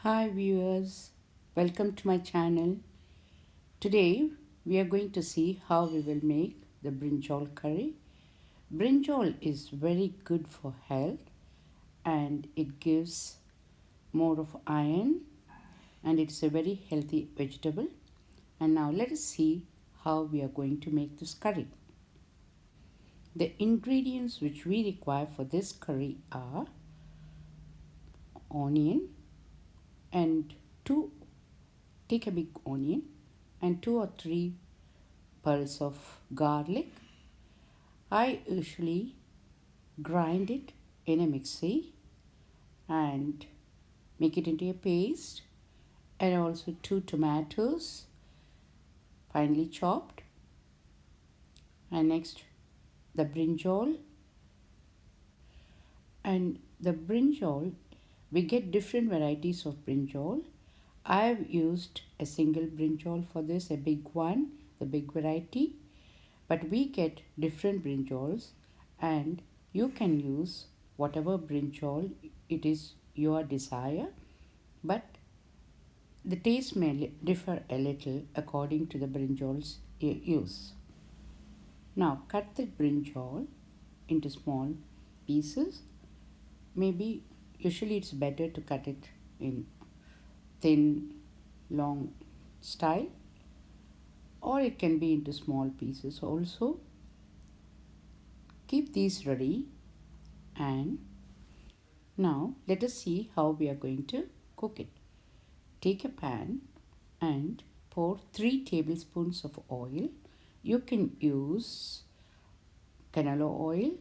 Hi viewers, welcome to my channel. Today we are going to see how we will make the brinjal curry. Brinjal is very good for health and it gives more of iron and it's a very healthy vegetable. And now let us see how we are going to make this curry. The ingredients which we require for this curry are onion and take a big onion and 2 or 3 pulse of garlic. I usually grind it in a mixie and make it into a paste, and also 2 tomatoes finely chopped, and next the brinjal. And the brinjal, we get different varieties of brinjal. I have used a single brinjal for this, a big one, the big variety, but we get different brinjals and you can use whatever brinjal it is your desire, but the taste may differ a little according to the brinjals you use. Now cut the brinjal into small pieces. Maybe usually it's better to cut it in thin, long style, or it can be into small pieces also. Keep these ready, and now let us see how we are going to cook it. Take a pan and pour 3 tablespoons of oil. You can use canola oil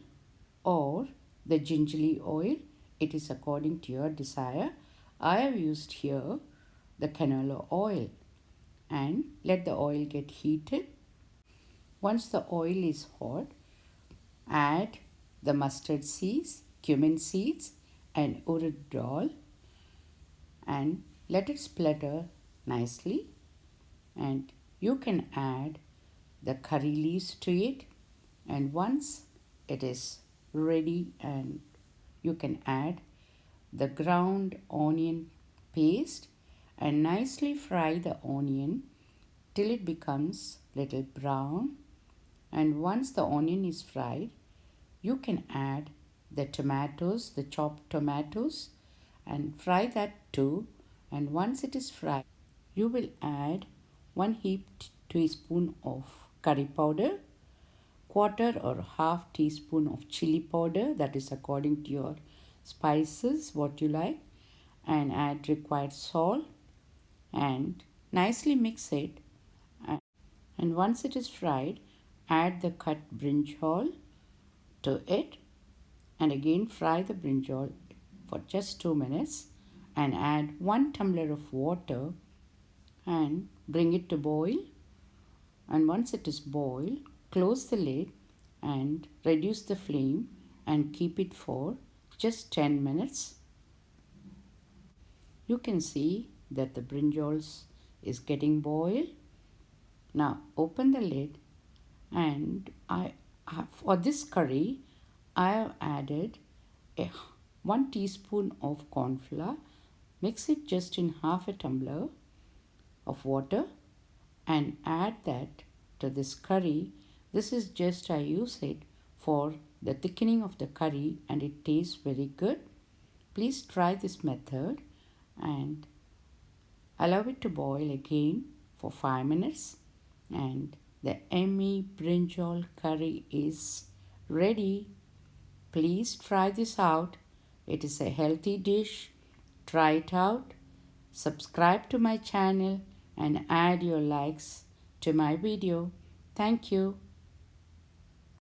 or the gingerly oil. It is according to your desire. I have used here the canola oil, and let the oil get heated. Once the oil is hot, add the mustard seeds, cumin seeds and urad dal and let it splatter nicely, and you can add the curry leaves to it, and once it is ready, and you can add the ground onion paste and nicely fry the onion till it becomes little brown. And once the onion is fried, you can add the tomatoes, the chopped tomatoes, and fry that too. And once it is fried, you will add 1 heaped teaspoon of curry powder, quarter or half teaspoon of chili powder, that is according to your spices what you like, and add required salt and nicely mix it. And once it is fried, add the cut brinjal to it and again fry the brinjal for just 2 minutes and add 1 tumbler of water and bring it to boil. And once it is boiled, close the lid and reduce the flame and keep it for just 10 minutes. You can see that the brinjals is getting boiled. Now open the lid, and for this curry I have added 1 teaspoon of corn flour. Mix it just in half a tumbler of water and add that to this curry. This is just I use it for the thickening of the curry and it tastes very good. Please try this method and allow it to boil again for 5 minutes, and the yummy brinjal curry is ready. Please try this out. It is a healthy dish. Try it out. Subscribe to my channel and add your likes to my video. Thank you.